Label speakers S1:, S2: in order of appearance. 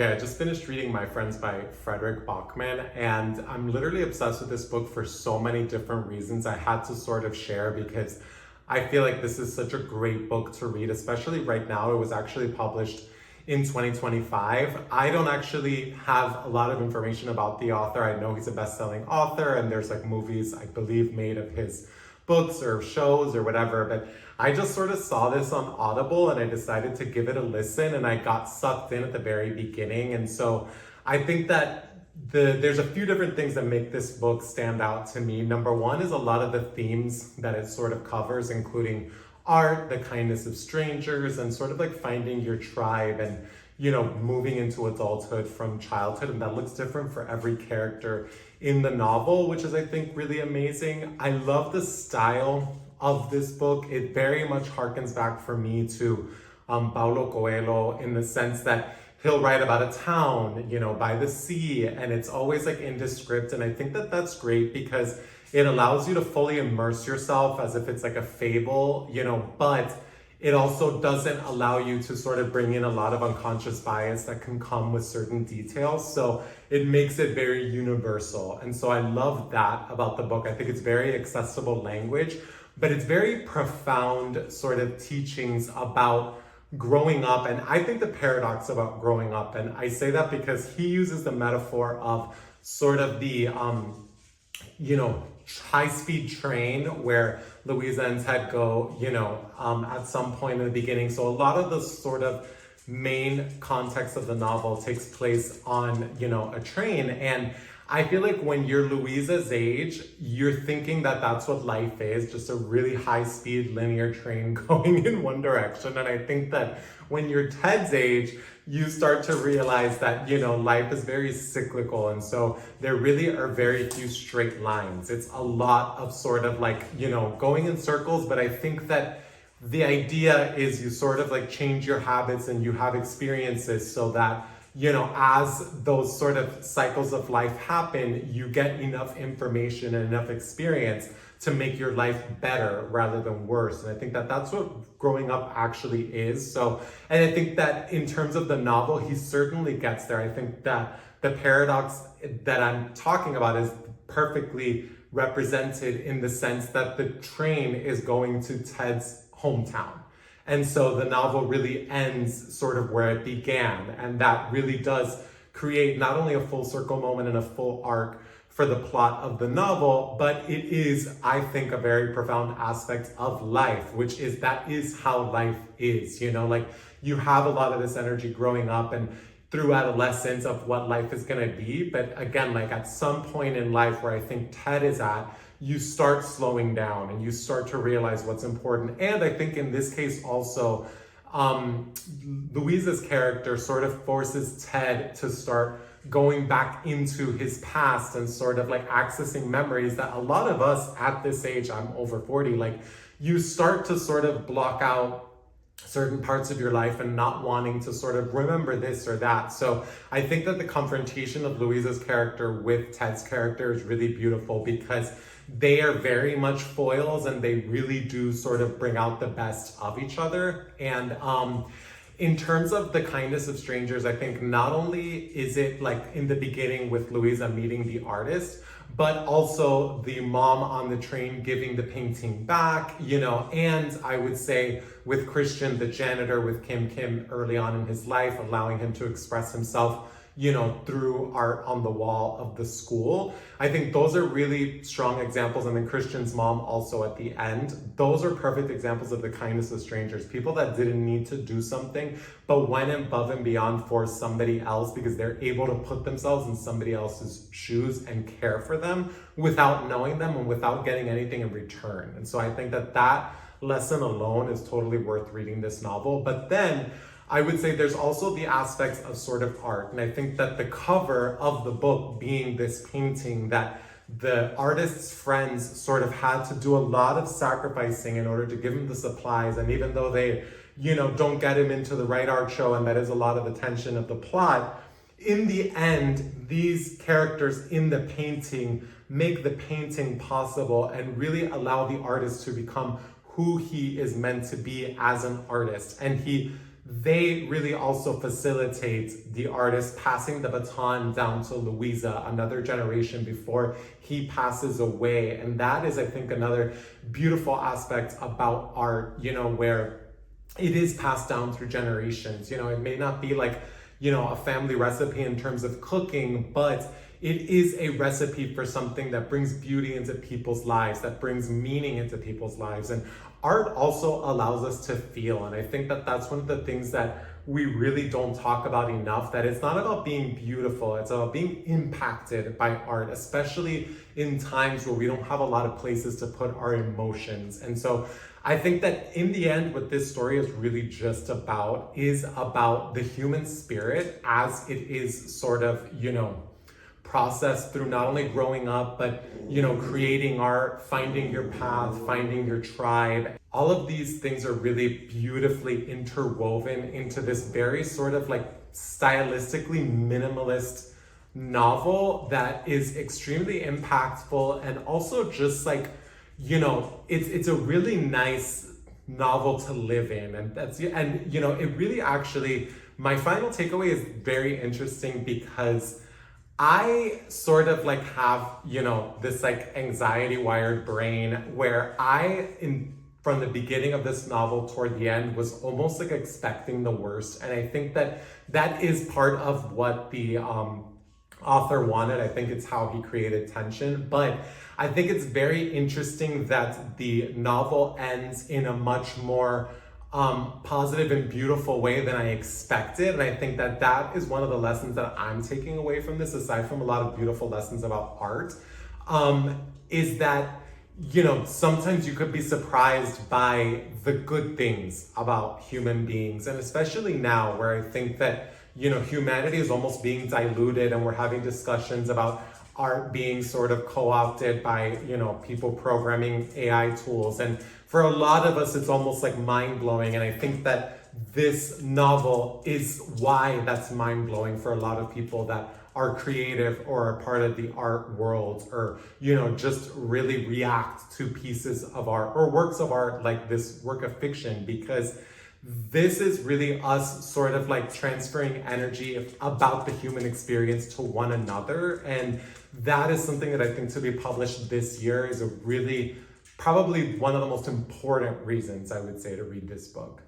S1: Okay, I just finished reading My Friends by Fredrik Backman, and I'm literally obsessed with this book for so many different reasons. I had to sort of share because I feel like this is such a great book to read, especially right now. It was actually published in 2025. I don't actually have a lot of information about the author. I know he's a best-selling author, and there's like movies, I believe, made of his books or shows or whatever, but I just sort of saw this on Audible and I decided to give it a listen, and I got sucked in at the very beginning. And so I think that there's a few different things that make this book stand out to me. Number one is a lot of the themes that it sort of covers, including art, the kindness of strangers, and sort of like finding your tribe and, moving into adulthood from childhood. And that looks different for every character in the novel, which is, I think, really amazing. I love the style of this book. It very much harkens back for me to Paulo Coelho, in the sense that he'll write about a town, by the sea, and it's always like indescript. And I think that that's great because it allows you to fully immerse yourself as if it's like a fable, but it also doesn't allow you to sort of bring in a lot of unconscious bias that can come with certain details. So it makes it very universal. And so I love that about the book. I think it's very accessible language, but it's very profound sort of teachings about growing up. And I think the paradox about growing up, and I say that because he uses the metaphor of sort of the, high-speed train where Louisa and Ted go, at some point in the beginning. So a lot of the sort of main context of the novel takes place on, a train. And I feel like when you're Louisa's age, you're thinking that that's what life is, just a really high-speed linear train going in one direction. And I think that when you're Ted's age, you start to realize that, life is very cyclical. And so there really are very few straight lines. It's a lot of sort of like, going in circles. But I think that the idea is you sort of like change your habits and you have experiences so that, as those sort of cycles of life happen, you get enough information and enough experience to make your life better rather than worse. And I think that that's what growing up actually is. So, and I think that in terms of the novel, he certainly gets there. I think that the paradox that I'm talking about is perfectly represented in the sense that the train is going to Ted's hometown. And so the novel really ends sort of where it began. And that really does create not only a full circle moment and a full arc for the plot of the novel, but it is, I think, a very profound aspect of life, which is that is how life is, like you have a lot of this energy growing up and through adolescence of what life is going to be. But again, like at some point in life where I think Ted is at, you start slowing down and you start to realize what's important. And I think in this case also, Louisa's character sort of forces Ted to start going back into his past and sort of like accessing memories that a lot of us at this age, I'm over 40, like you start to sort of block out certain parts of your life and not wanting to sort of remember this or that. So I think that the confrontation of Louisa's character with Ted's character is really beautiful because they are very much foils and they really do sort of bring out the best of each other. And in terms of the kindness of strangers, I think not only is it like in the beginning with Louisa meeting the artist, but also the mom on the train giving the painting back, and I would say with Christian, the janitor with Kim early on in his life, allowing him to express himself, through art on the wall of the school. I think those are really strong examples. And then Christian's mom also at the end. Those are perfect examples of the kindness of strangers. People that didn't need to do something, but went above and beyond for somebody else because they're able to put themselves in somebody else's shoes and care for them without knowing them and without getting anything in return. And so I think that that lesson alone is totally worth reading this novel. But then I would say there's also the aspects of sort of art. And I think that the cover of the book being this painting that the artist's friends sort of had to do a lot of sacrificing in order to give him the supplies. And even though they, don't get him into the right art show, and that is a lot of the tension of the plot, in the end, these characters in the painting make the painting possible and really allow the artist to become who he is meant to be as an artist. And he they really also facilitate the artist passing the baton down to Louisa, another generation before he passes away. And that is, I think, another beautiful aspect about art, where it is passed down through generations. It may not be like, a family recipe in terms of cooking, but it is a recipe for something that brings beauty into people's lives, that brings meaning into people's lives. And art also allows us to feel. And I think that that's one of the things that we really don't talk about enough, that it's not about being beautiful, it's about being impacted by art, especially in times where we don't have a lot of places to put our emotions. And so I think that in the end, what this story is really just about is about the human spirit as it is sort of, processed through not only growing up, but, creating art, finding your path, finding your tribe. All of these things are really beautifully interwoven into this very sort of like stylistically minimalist novel that is extremely impactful, and also just like, it's a really nice novel to live in. And it really actually, my final takeaway is very interesting because I sort of like have, this like anxiety wired brain where from the beginning of this novel toward the end was almost like expecting the worst. And I think that that is part of what the author wanted. I think it's how he created tension, but I think it's very interesting that the novel ends in a much more positive and beautiful way than I expected. And I think that that is one of the lessons that I'm taking away from this, aside from a lot of beautiful lessons about art, is that, sometimes you could be surprised by the good things about human beings. And especially now where I think that, humanity is almost being diluted, and we're having discussions about art being sort of co-opted by, people programming AI tools. And for a lot of us, it's almost like mind-blowing. And I think that this novel is why that's mind-blowing for a lot of people that are creative or are part of the art world, or, just really react to pieces of art or works of art like this work of fiction, because this is really us sort of like transferring energy about the human experience to one another. And that is something that I think to be published this year is a really, probably one of the most important reasons I would say to read this book.